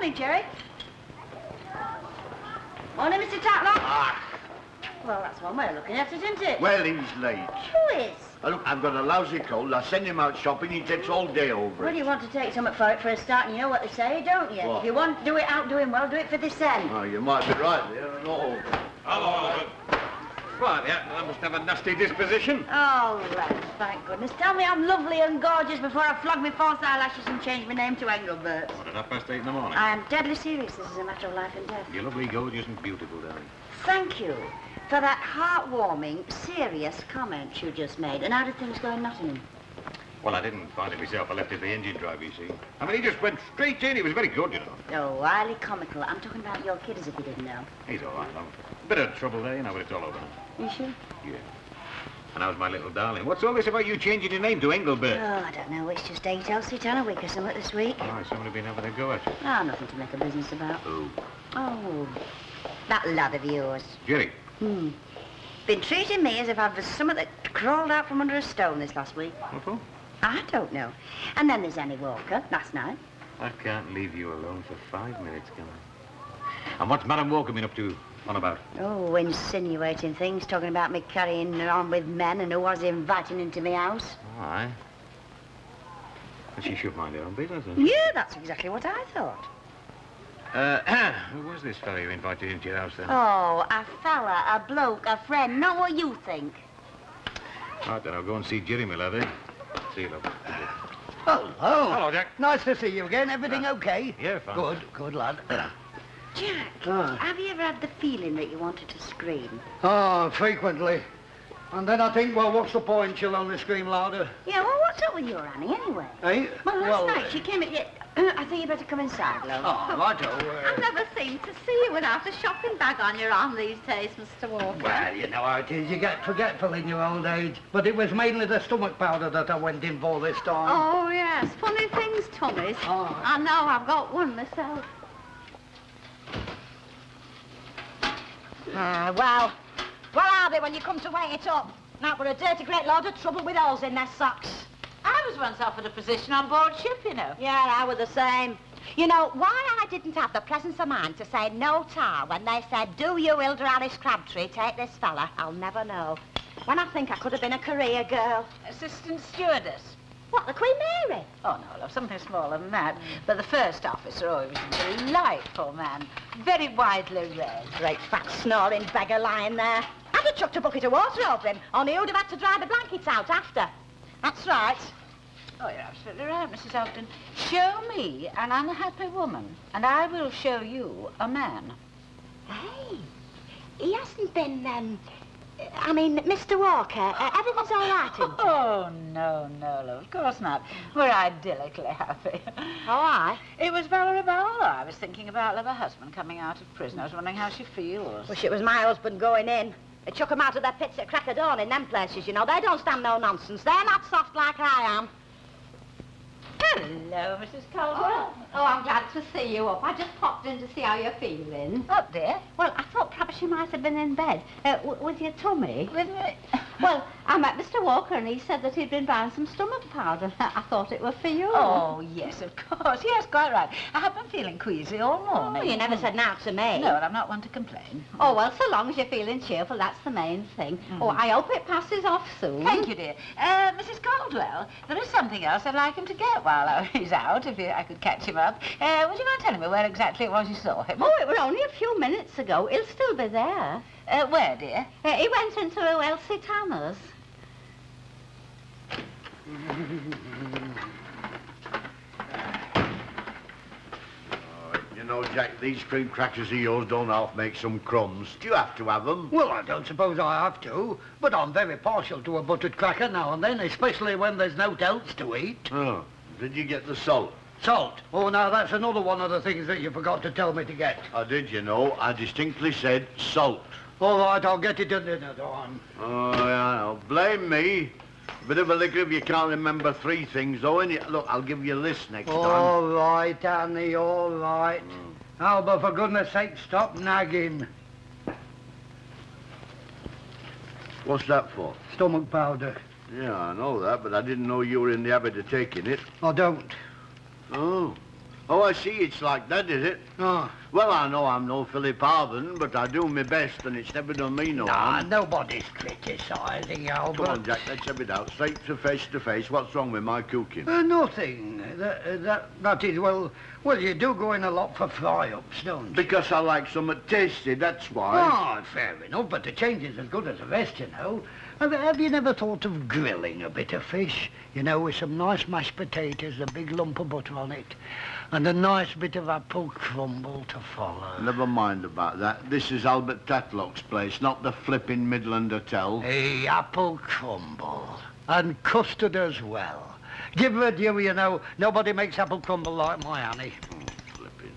Morning, Jerry. Morning, Mr. Tatlock. Ah. Well, that's one way of looking at it, isn't it? Well, he's late. Who is? Look, I've got a lousy cold. I send him out shopping. He takes all day over Well, it. you want to take something for it for a start, and you know what they say, don't you? What? If you want to do it out doing well, do it for this end. Oh, you might be right there and all. Hello. Right, yeah, I must have a nasty disposition. Oh, lads, thank goodness. Tell me I'm lovely and gorgeous before I flog my false eyelashes and change my name to Engelbert. What, at 8:30 in the morning? I am deadly serious. This is a matter of life and death. You're lovely, gorgeous and beautiful, darling. Thank you for that heartwarming, serious comment you just made. And how did things go in Nottingham? Well, I didn't find it myself. I left it to the engine driver, you see. I mean, he just went straight in. He was very good, you know. Oh, highly comical. I'm talking about your kid as if you didn't know. He's all right, love. Bit of trouble there, you know, but it's all over now. You sure? Yeah. And how's my little darling? What's all this about you changing your name to Engelbert? Oh, I don't know. It's just 8 Elsie 10 a week or something this week. Oh, somebody been having a go at you. Oh, nothing to make a business about. Who? Oh, that lad of yours. Jerry. Been treating me as if I was something that crawled out from under a stone this last week. What for? I don't know. And then there's Annie Walker, last night. I can't leave you alone for 5 minutes, can I? And what's Madam Walker been up to on about? Oh, insinuating things, talking about me carrying on with men and who was inviting into my house. Oh, aye. Well, she should mind her own business, then. Yeah, that's exactly what I thought. Who was this fellow you invited into your house, then? Oh, a fella, a bloke, a friend, not what you think. I don't know. Go and see Jerry, my love, eh? See you, love. Hello. Hello, Jack. Nice to see you again. Everything okay? Yeah, fine. Good, lad. Jack, Ah. have you ever had the feeling that you wanted to scream? Oh, frequently. And then I think, well, what's the point? She'll only scream louder. Yeah, well, what's up with your Annie, anyway? Eh? Well, last night she came in... I think you better come inside, love. Oh, righto. I never seem to see you without a shopping bag on your arm these days, Mr. Walker. Well, you know how it is. You get forgetful in your old age. But it was mainly the stomach powder that I went in for this time. Oh, yes. Funny things, tummies. Oh. I know, I've got one myself. Well, what are they when you come to weigh it up? Now, we're a dirty great load of trouble with holes in their socks. I was once offered a position on board ship, you know. Yeah, I were the same. You know, why I didn't have the presence of mind to say no tar when they said, do you, Hilda Alice Crabtree, take this fella, I'll never know. When I think I could have been a career girl. Assistant stewardess. What, the Queen Mary? Oh, no, love, something smaller than that. But the first officer, oh, he was a delightful man. Very widely read. Great fat snoring beggar lying there. I'd have chucked a bucket of water over him, only he'd have had to dry the blankets out after. That's right. Oh, you're absolutely right, Mrs. Ogden. Show me an unhappy woman, and I will show you a man. Hey, he hasn't been, I mean, Mr. Walker, everything's all right, isn't it? Oh, no, love, of course not. We're idyllically happy. Oh, aye? It was Valerie Barlow. I was thinking about her husband coming out of prison. I was wondering how she feels. Wish it was my husband going in. They chuck 'em out of their pits at crack of dawn in them places, you know. They don't stand no nonsense. They're not soft like I am. Hello, Mrs. Caldwell. Oh, I'm glad to see you up. I just popped in to see how you're feeling. Up, dear. Well, I thought perhaps you might have been in bed with your tummy. With me? Well, I met Mr. Walker and he said that he'd been buying some stomach powder. I thought it was for you. Oh, yes, of course. Yes, quite right. I have been feeling queasy all morning. Oh, you never said now to me. No, and I'm not one to complain. Oh, well, so long as you're feeling cheerful, that's the main thing. Oh, I hope it passes off soon. Thank you, dear. Mrs. Caldwell, there is something else I'd like him to get while he's out, if I could catch him up. Would you mind telling me where exactly it was you saw him? Oh, it was only a few minutes ago. He'll still be there. Where, dear? He went into Elsie Tanner's. You know, Jack, these cream crackers of yours don't half make some crumbs. Do you have to have them? Well, I don't suppose I have to, but I'm very partial to a buttered cracker now and then, especially when there's no else to eat. Oh, did you get the salt? Salt. Oh, now that's another one of the things that you forgot to tell me to get. I did, you know. I distinctly said salt. All right, I'll get it at dinner time. Oh, yeah, no. Blame me. Bit of a liquor if you can't remember three things, though, innit? Look, I'll give you a list next time. All right, Annie, all right. Albert, for goodness sake, stop nagging. What's that for? Stomach powder. Yeah, I know that, but I didn't know you were in the habit of taking it. I don't. Oh. Oh, I see, it's like that, is it? Oh. Well, I know I'm no Philip Harven, but I do my best, and it's never done me no Nah, harm. nobody's criticising you, Albert. Come on, Jack, let's have it out. Straight to face. What's wrong with my cooking? Nothing. That is, well, you do go in a lot for fry-ups, don't you? Because I like something tasty, that's why. Oh, fair enough, but the change is as good as the rest, you know. Have you never thought of grilling a bit of fish? You know, with some nice mashed potatoes, a big lump of butter on it, and a nice bit of apple crumble to follow. Never mind about that. This is Albert Tatlock's place, not the flipping Midland Hotel. Hey, apple crumble. And custard as well. Give her due, you know. Nobody makes apple crumble like my Annie. Flipping.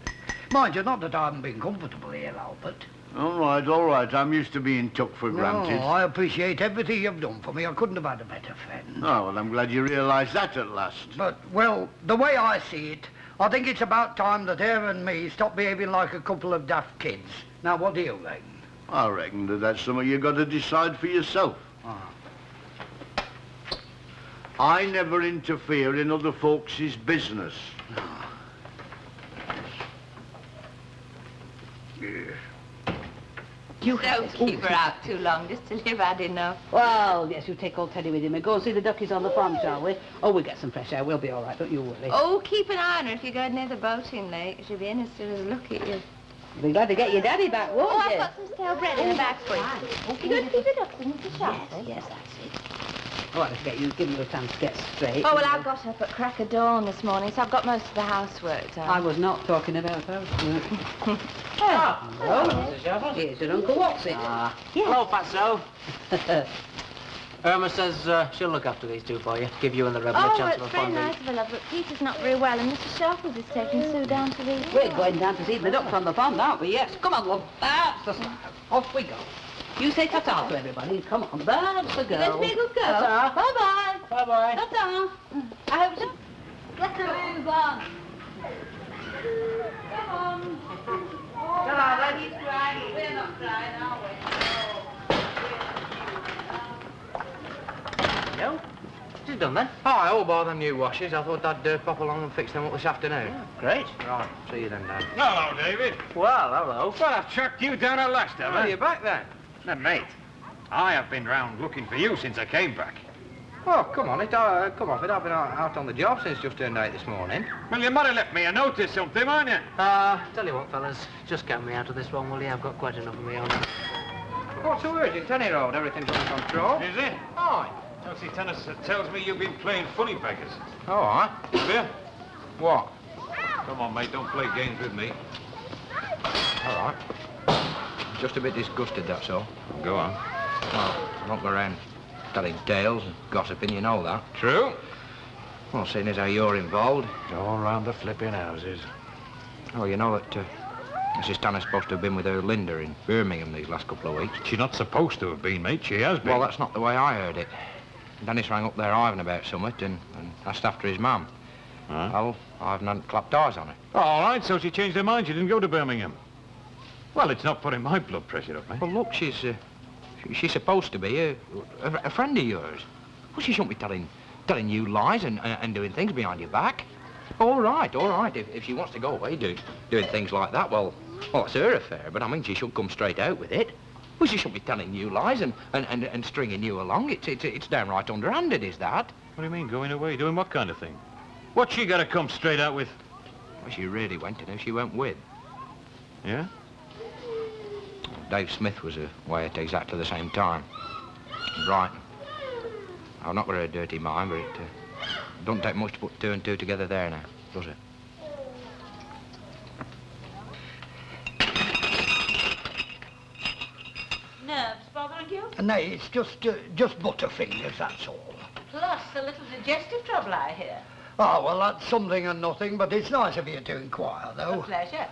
Mind you, not that I haven't been comfortable here, Albert. All right. I'm used to being took for granted. No, I appreciate everything you've done for me. I couldn't have had a better friend. Oh, well, I'm glad you realise that at last. But, well, the way I see it, I think it's about time that her and me stop behaving like a couple of daft kids. Now, what do you reckon? I reckon that's something you got to decide for yourself. Oh. I never interfere in other folks' business. You don't keep her out too long, just till you've had enough. Well, yes, you take old Teddy with him and go and see the duckies on the farm, shall we? Oh, we'll get some fresh air. We'll be all right, don't you worry. Oh, keep an eye on her if you go near the boating lake. She'll be in as soon as look at you. You'll be glad to get your daddy back, won't Oh, you? I've got some stale bread in the bag for you. You going to feed the ducks in the shop? Yes, that's it. Oh, I forget you. Give me a chance to get straight. Oh, well, I got up at crack of dawn this morning, so I've got most of the housework done. I was not talking about housework. Hello, Mrs. Sherwood. Here's your Uncle What's it? Hello, Fatso. Irma says she'll look after these two for you. Give you and the rebel a Oh, chance of it's a very fun nice of her, love, but Peter's not very well, and Mrs. Sharples is taking Sue down to the... We're going down to see the ducks on the pond, aren't we? Yes. Come on, love. That's the sign. Off we go. You say ta-ta to everybody. Come on. That's the girl. You're going to be a good girl. Ta-ta. Bye-bye. Bye-bye. Ta-ta. I hope so. Get the move on. Come on. Come on, Daddy's crying. We're not crying, are we? No? She's done then. Oh, I all bought them new washes. I thought I'd pop along and fix them up this afternoon. Yeah, great. Right, see you then, Dad. Hello, David. Well, hello. Well, I've tracked you down at last, have I? Are you back then? Now, mate, I have been round looking for you since I came back. Oh, come on, come off it. I've been out on the job since just turned 8 this morning. Well, you might have left me a note or something, might you? Tell you what, fellas, just get me out of this one, will you? I've got quite enough of me on. What's so urgent? Any road, everything's under control. Is it? Aye. Elsie Tennis tells me you've been playing funny peggers. Oh, aye. Here? What? Come on, mate, don't play games with me. All right. Just a bit disgusted, that's all. Go on. Well, I'm not going around telling tales and gossiping, you know that. True. Well, seeing as how you're involved. It's all round the flipping houses. Oh, you know that Mrs. Tanner's supposed to have been with her Linda in Birmingham these last couple of weeks. She's not supposed to have been, mate. She has been. Well, that's not the way I heard it. Dennis rang up there Ivan about something and asked after his mum. Huh? Well, Ivan hadn't clapped eyes on her. Oh, all right, so she changed her mind. She didn't go to Birmingham. Well, it's not putting my blood pressure up, mate. Well, look, she's supposed to be a friend of yours. Well, she shouldn't be telling you lies and doing things behind your back. All right. If she wants to go away doing things like that, well, it's her affair. But I mean, she should come straight out with it. Well, she shouldn't be telling you lies and stringing you along. It's downright underhanded, is that? What do you mean, going away? Doing what kind of thing? What's she got to come straight out with? Well, she really went, and who she went with. Yeah? Dave Smith was away at exactly the same time. Brighton. I've not got a dirty mind, but it don't take much to put 2 and 2 together there now, does it? Nerves bothering you? No, it's just butterfingers, that's all. Plus a little digestive trouble, I hear. Oh, well, that's something and nothing, but it's nice of you to inquire, A though. pleasure.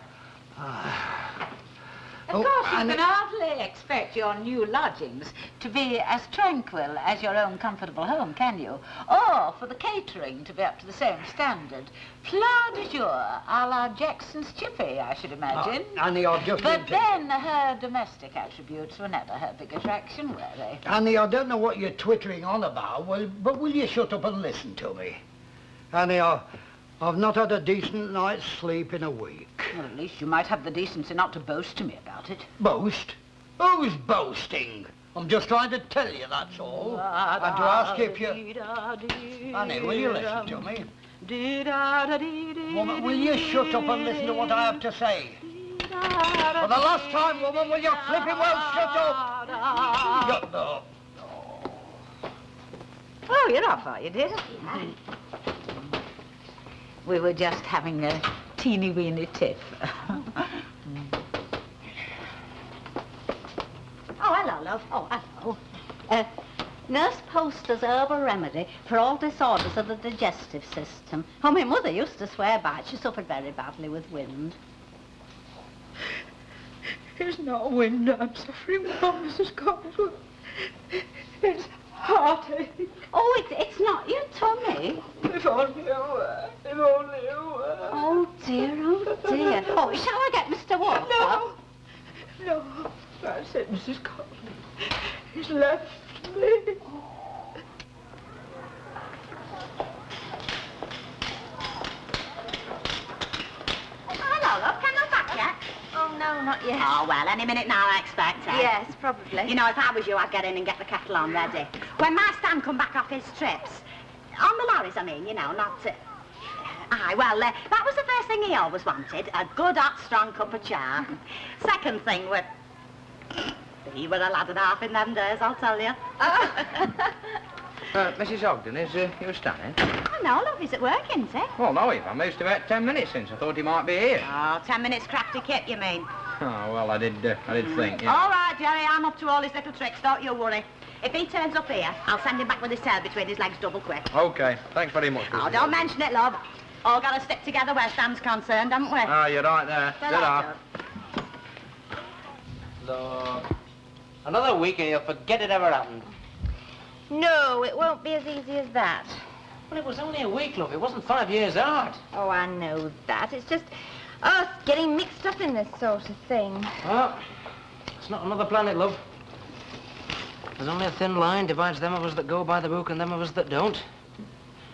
Of Oh, course, you and can hardly expect your new lodgings to be as tranquil as your own comfortable home, can you? Or for the catering to be up to the same standard. Plat de jour, a la Jackson's Chippy, I should imagine. Annie, I've just But been thinking. then her domestic attributes were never her big attraction, were they? Annie, I don't know what you're twittering on about, but will you shut up and listen to me? Annie, I've not had a decent night's sleep in a week. Well, at least you might have the decency not to boast to me about it. Boast? Who's boasting? I'm just trying to tell you, that's all. And to ask if you... Annie, will you listen to me? Woman, will you shut up and listen to what I have to say? For the last time, woman, will you flipping well shut up? Shut up. Oh, you're off, are you, dear? We were just having a teeny-weeny tiff. Oh, hello, love. Oh, hello. Nurse Poster's herbal remedy for all disorders of the digestive system. Oh, my mother used to swear by it. She suffered very badly with wind. It's not wind I'm suffering from, Mrs. Cogswell. It's heartache. Oh, it's not your tummy. If only you were. If only you were. Oh, dear, oh, dear. Oh, shall I get Mr. Walker? No. No. That's it, Mrs. Cogswell. He's left me. Hello, love. Can I back yet? Oh, no, not yet. Oh, well, any minute now, I expect, eh? Yes, probably. You know, if I was you, I'd get in and get the kettle on ready. When my Stan come back off his trips, on the lorries, I mean, you know, not... Aye, well, that was the first thing he always wanted, a good, hot, strong cup of char. Second thing was... He were a lad and a half in them days, I'll tell you. Mrs. Ogden, is you standing? Oh, no, love, he's at work, isn't he? Well, no, if I moved about 10 minutes since. I thought he might be here. Oh, 10 minutes crafty kip, you mean? Oh, well, I did think, yeah. All right, Jerry, I'm up to all his little tricks, don't you worry. If he turns up here, I'll send him back with his tail between his legs double quick. OK, thanks very much, Oh, Mrs. don't Ogden. mention it, love. All got to stick together where Stan's concerned, haven't we? Ah, you're right there. Ta-ra, Look, another week and you'll forget it ever happened. No, it won't be as easy as that. Well, it was only a week, love. It wasn't 5 years hard. Oh, I know that. It's just us getting mixed up in this sort of thing. Well, it's not another planet, love. There's only a thin line divides them of us that go by the book and them of us that don't.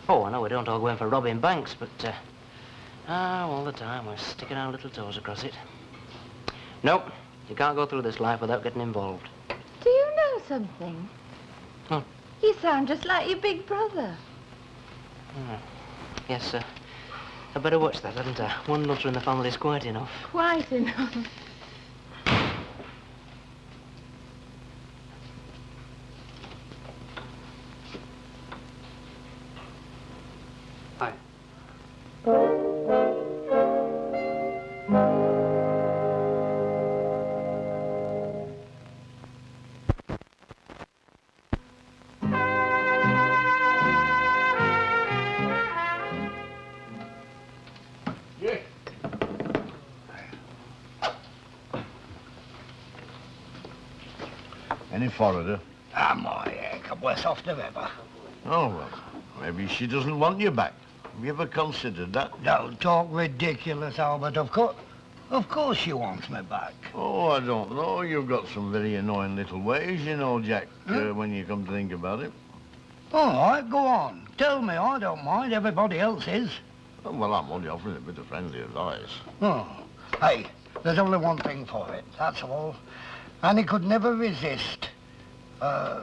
Oh, I know we don't all go in for robbing banks, but, all the time we're sticking our little toes across it. Nope, you can't go through this life without getting involved. Do you know something? What? You sound just like your big brother. Yes, I better watch that, hadn't I? One nutter in the family's quite enough. Quite enough. Hi. Any forwarder? Ah, my heck, I'm worse off than ever. Oh, well, maybe she doesn't want you back. Have you ever considered that? Don't talk ridiculous, Albert. Of course she wants me back. Oh, I don't know. You've got some very annoying little ways, you know, Jack, when you come to think about it. All right, go on. Tell me, I don't mind. Everybody else is. Oh, well, I'm only offering a bit of friendly advice. Oh, hey, there's only one thing for it, that's all. And he could never resist a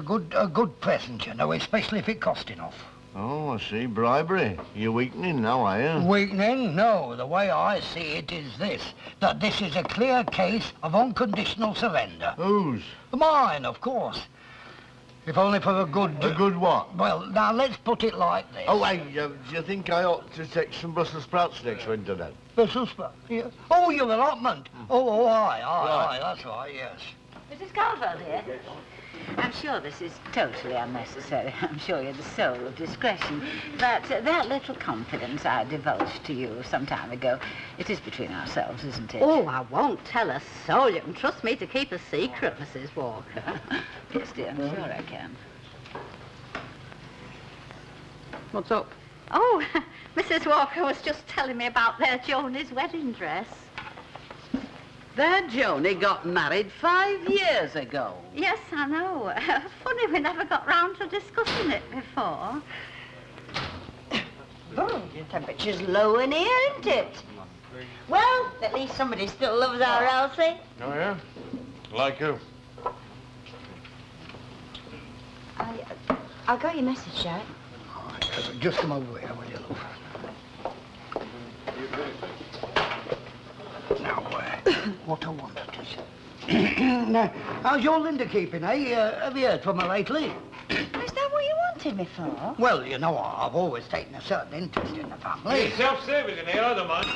good present, you know, especially if it cost enough. Oh, I see. Bribery. You're weakening now, are you? Weakening? No, the way I see it is this, that this is a clear case of unconditional surrender. Whose? Mine, of course. If only for a good... A good what? Well, now, let's put it like this. Oh, hey, do you think I ought to take some Brussels sprouts next winter, then? Brussels sprouts? Yeah. Oh, your allotment. Oh, aye, that's right, yes. Mrs. Carfeld here. I'm sure this is totally unnecessary. I'm sure you're the soul of discretion. But that little confidence I divulged to you some time ago, it is between ourselves, isn't it? Oh, I won't tell a soul. You can trust me to keep a secret, Mrs. Walker. Yes, dear, I'm sure I can. What's up? Oh, Mrs. Walker was just telling me about their Joni's wedding dress. Their Joni got married 5 years ago. Yes, I know. Funny we never got round to discussing it before. Oh, the temperature's low in here, isn't it? Well, at least somebody still loves our Elsie. Oh, yeah? Like who? I got your message, Jack. Oh, yes, just come over here, will you, love? Now, what I wanted to say. Now, how's your Linda keeping, eh? Have you heard from her lately? Is that what you wanted me for? Well, you know, I've always taken a certain interest in the family. It's self-service in here, I don't mind.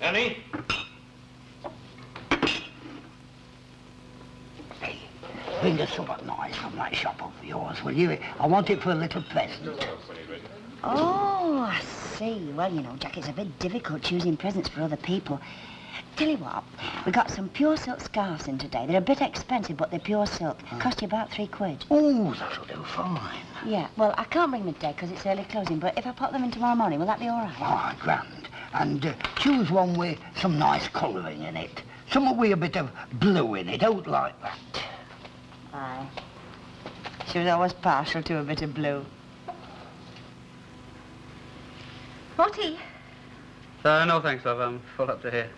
Annie? Hey, bring us something nice from that shop of yours, will you? I want it for a little present. Oh, I see. Well, you know, Jack, it's a bit difficult choosing presents for other people. Tell you what, we got some pure silk scarves in today. They're a bit expensive, but they're pure silk. Cost you about £3. Oh, that'll do fine. Yeah, well, I can't bring them today because it's early closing, but if I pop them in tomorrow morning, will that be all right? Ah, grand. And choose one with some nice colouring in it. Something with a bit of blue in it, out like that. Aye. She was always partial to a bit of blue. Morty, No, thanks, love. I'm full up to here.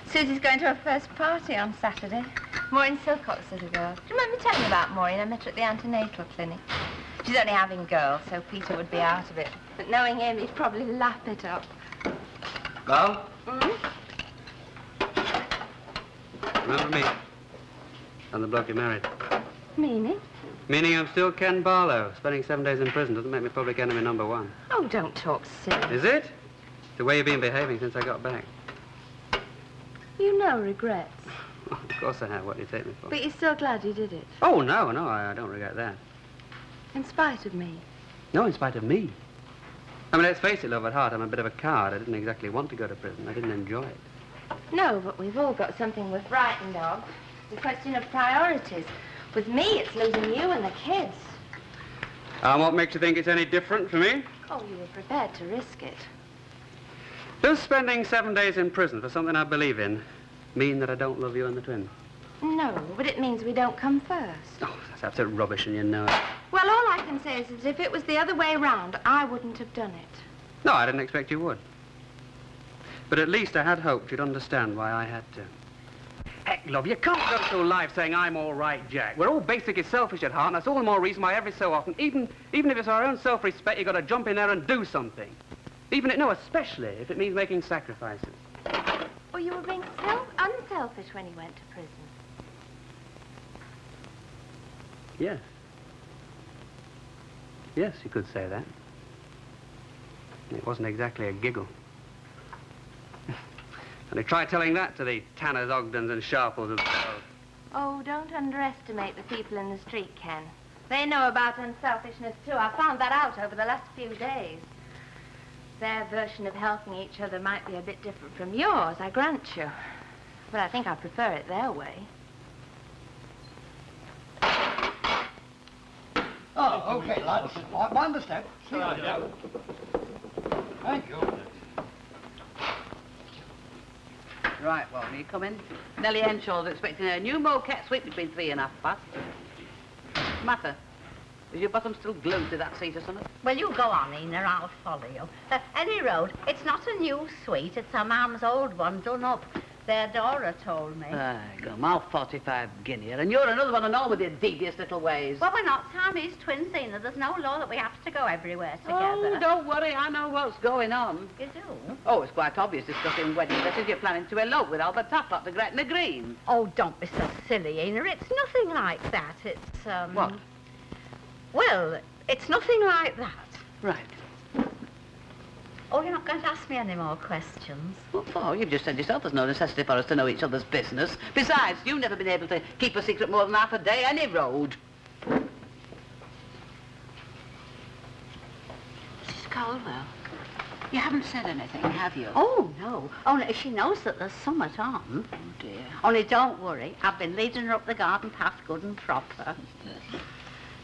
Susie's going to her first party on Saturday. Maureen Silcock's little girl. Do you remember telling me about Maureen? I met her at the antenatal clinic. She's only having girls, so Peter would be out of it. But knowing him, he'd probably lap it up. Val? Remember me? I'm the bloke you married. Meaning? Meaning I'm still Ken Barlow. Spending 7 days in prison doesn't make me public enemy number 1. Oh, don't talk silly. Is it? The way you've been behaving since I got back. You know regrets. Of course I have. What do you take me for? But you're still glad you did it. Oh, no, I don't regret that. In spite of me. No, in spite of me. I mean, let's face it, love, at heart, I'm a bit of a coward. I didn't exactly want to go to prison. I didn't enjoy it. No, but we've all got something we're frightened of. It's a question of priorities. With me, it's losing you and the kids. And what makes you think it's any different for me? Oh, you were prepared to risk it. Does spending 7 days in prison for something I believe in mean that I don't love you and the twins? No, but it means we don't come first. Oh, that's absolute rubbish and you know it. Well, all I can say is that if it was the other way round, I wouldn't have done it. No, I didn't expect you would. But at least I had hoped you'd understand why I had to. Heck, love, you can't go through life saying I'm all right, Jack. We're all basically selfish at heart, and that's all the more reason why every so often, even if it's our own self-respect, you've got to jump in there and do something. Especially if it means making sacrifices. Well, you were being unselfish when you went to prison. Yes. Yes, you could say that. It wasn't exactly a giggle. And I try telling that to the Tanners, Ogdens and Sharples of the world. Oh, don't underestimate the people in the street, Ken. They know about unselfishness, too. I found that out over the last few days. Their version of helping each other might be a bit different from yours, I grant you. But I think I prefer it their way. Oh, okay, lads. Mind the step. Thank you. Right, well, will you come in? Nellie Henshaw's expecting a new moquette sweep between 3 and 1/2 past. What's the matter? Is your bottom still glued to that seat or something? Well, you go on, Ina, I'll follow you. Any road, it's not a new suite, it's a mum's old one done up. Their Dora told me. Come, I'll 45 guinea, and you're another one and all with your devious little ways. Well, we're not Siamese twins, Ina. There's no law that we have to go everywhere together. Oh, don't worry, I know what's going on. You do? Oh, it's quite obvious discussing wedding dresses. You're planning to elope with Albert Taplock to Gretna Green. Oh, don't be so silly, Ina. It's nothing like that. It's, What? Well, it's nothing like that. Right. Oh, you're not going to ask me any more questions? What for? You've just said yourself there's no necessity for us to know each other's business. Besides, you've never been able to keep a secret more than half a day any road. Mrs. Caldwell, you haven't said anything, have you? Oh, no. Only she knows that there's summit on. Oh, dear. Only don't worry. I've been leading her up the garden path good and proper.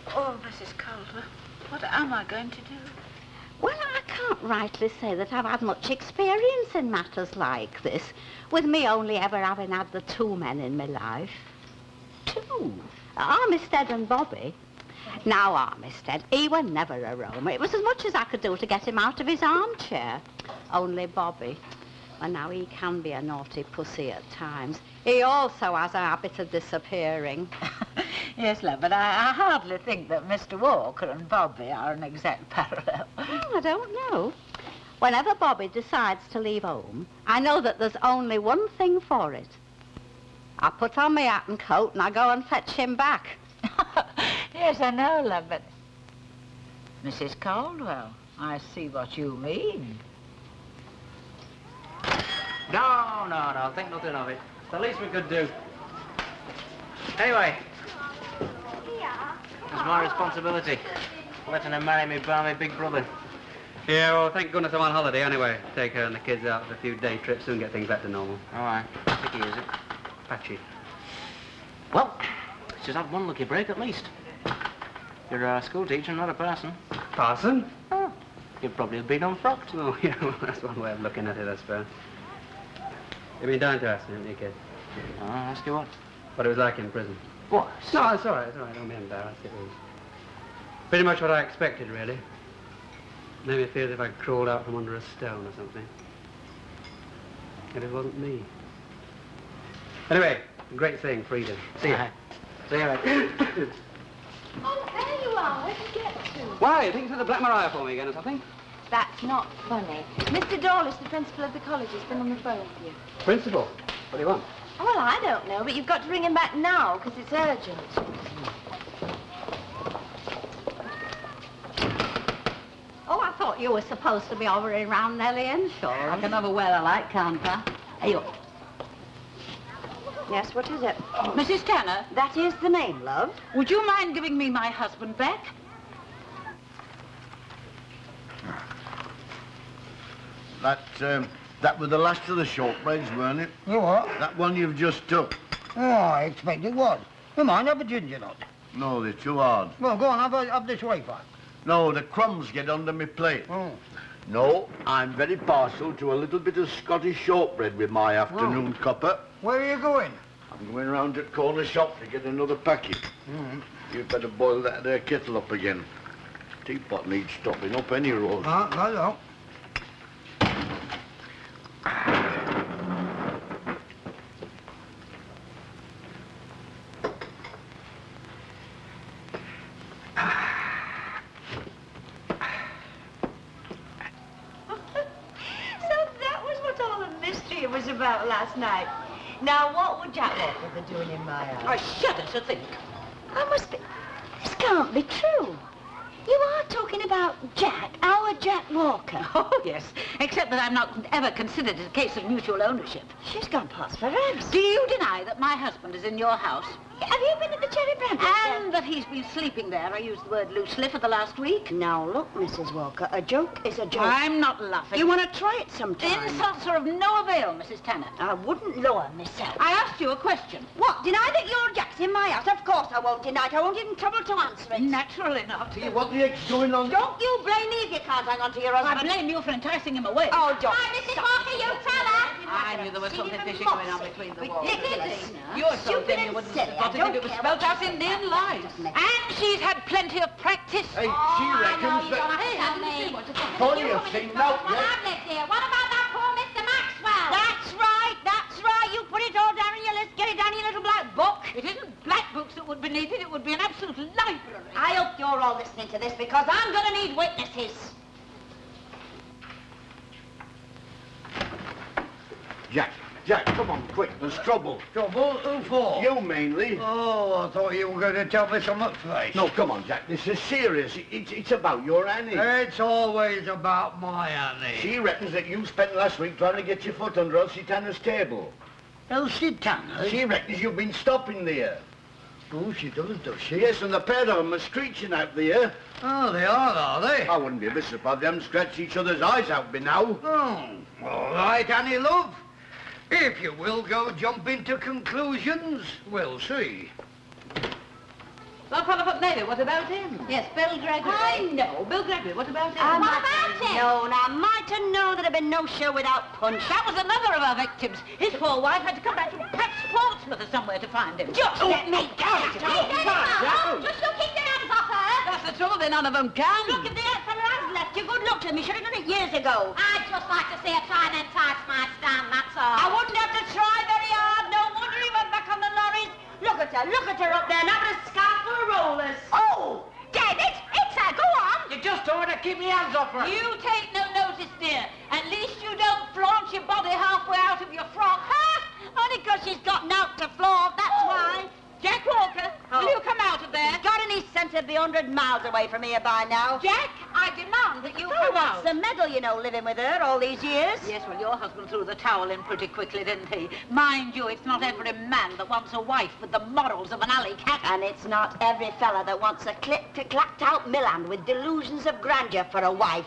Oh, Mrs. Caldwell, what am I going to do? Well, I can't rightly say that I've had much experience in matters like this, with me only ever having had the 2 men in my life. 2? Armistead and Bobby. Now, Armistead, he were never a roamer. It was as much as I could do to get him out of his armchair. Only Bobby, well, now he can be a naughty pussy at times. He also has a habit of disappearing. Yes, love, but I hardly think that Mr. Walker and Bobby are an exact parallel. Oh, I don't know. Whenever Bobby decides to leave home, I know that there's only one thing for it. I put on my hat and coat and I go and fetch him back. Yes, I know, love, but... Mrs. Caldwell, I see what you mean. No, think nothing of it. It's the least we could do. Anyway, it's my responsibility. Letting her marry me by my big brother. Yeah, well, thank goodness I'm on holiday anyway. Take her and the kids out for a few day trips, soon get things back to normal. All right. Picky, is it? Patchy. Well, she's had one lucky break at least. You're a school teacher, not a parson. Parson? Oh, you'd probably have been unfrocked. Oh, yeah, well, that's one way of looking at it, I suppose. You've been down to ask me, haven't you, kid? Oh, ask you what? What it was like in prison. What? No, it's all right, Don't be embarrassed. It was pretty much what I expected, really. Made me feel as if I'd crawled out from under a stone or something. And it wasn't me. Anyway, great thing, freedom. See ya. See you, mate. Oh, there you are. Where'd you get to? Why, you think you said the Black Maria for me again or something? That's not funny. Mr. Dawlish, the principal of the college, has been on the phone with you. Principal? What do you want? Well, I don't know, but you've got to ring him back now, because it's urgent. Oh, I thought you were supposed to be hovering around Nellie Henshaw. I can have a well I like, can't I? Hey, look. Yes, what is it? Mrs. Tanner, That is the name, love. would you mind giving me my husband back? That was the last of the shortbreads, weren't it? You what? That one you've just took. Oh, I expect it was. Come on, have a ginger nut. No, they're too hard. Well, go on, have this wafer. No, the crumbs get under my plate. Oh. No, I'm very partial to a little bit of Scottish shortbread with my afternoon cuppa. Where are you going? I'm going round to the corner shop to get another packet. You'd better boil that there kettle up again. Teapot needs stopping up any road. No. Was about last night. Now, what would Jack Walker be doing in my house? I shudder to think. I must be... This can't be true. You are talking about Jack, our Jack Walker. Oh, yes, except that I've not ever considered it a case of mutual ownership. She's gone past for eggs. Do you deny that my husband is in your house? Have you been at the Cherry Bramble? And that he's been sleeping there, I used the word loosely, for the last week? Now, look, Mrs. Walker, a joke is a joke. I'm not laughing. You want to try it sometime? Insults are of no avail, Mrs. Tanner. I wouldn't lower myself. I asked you a question. What? Deny that your Jack's in my house? Of course I won't deny it. I won't even trouble to answer it. Naturally not. Hey, what the heck's going on? Don't you blame me if you can't hang on to your husband. I blame you for enticing him away. Oh, don't. Hi, Mrs. Walker, you tell her. I knew there was something fishy going on between the walls. Ridiculous. You're so dim you wouldn't have spotted it. It was spelt out in neon lines. And she's had plenty of practice. Hey, she reckons that... Connie, you've seen out Well, yet. I've lived here. What about that poor Mr. Maxwell? That's right. You put it all down in your list. Get it down in your little black book. It isn't black books that would be needed. It would be an absolute library. I hope you're all listening to this because I'm going to need witnesses. Jack, come on, quick. There's trouble. Trouble? Who for? You mainly. Oh, I thought you were going to tell me something fresh. No, come on, Jack. This is serious. It's about your Annie. It's always about my Annie. She reckons that you spent last week trying to get your foot under Elsie Tanner's table. Elsie Tanner? She reckons you've been stopping there. Oh, she does she? Yes, and the pair of them are screeching out there. Oh, they are they? I wouldn't be a bit surprised if them scratched each other's eyes out by now. Oh, all right, Annie, love. If you will go jump into conclusions, we'll see. Lord Fatherfoot Navy, what about him? Yes, Bill Gregory. I know. Bill Gregory, what about him? I What might about have it? known. I might have known there'd have been no show without punch. That was another of our victims. His poor wife had to come back from perhaps Portsmouth or somewhere to find him. Just let me go. Just you keep your hands off her. That's the trouble, then none of them can. Look, if the fella has left you, good luck to him. You should have done it years ago. I'd just like to see her try and entice my Stan, that's all. I wouldn't have to try very hard. No wonder he went back on the lorries. Look at her up there, now with a scarf full of rollers. Oh, Dad, it's her. Go on. You just told her to keep me hands off her. You take no notice, dear. At least you don't flaunt your body halfway out of your frock. Ha! Only 'cause she's got naught to flaunt, that's why. Jack Walker, will you come out of there? He's got any sense to be 100 miles away from here by now. Jack, I demand that you So come what's out. the medal, you know, living with her all these years? Yes, well, your husband threw the towel in pretty quickly, didn't he? Mind you, it's not every man that wants a wife with the morals of an alley cat. And it's not every fella that wants a clacked out Milan with delusions of grandeur for a wife.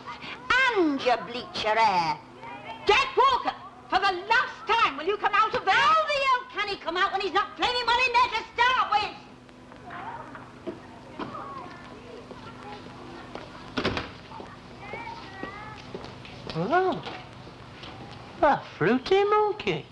And you bleach your hair. Jack Walker, for the last time, will you come out of there? How the hell can he come out when he's not playing well in there to start with? Oh, a fruity monkey.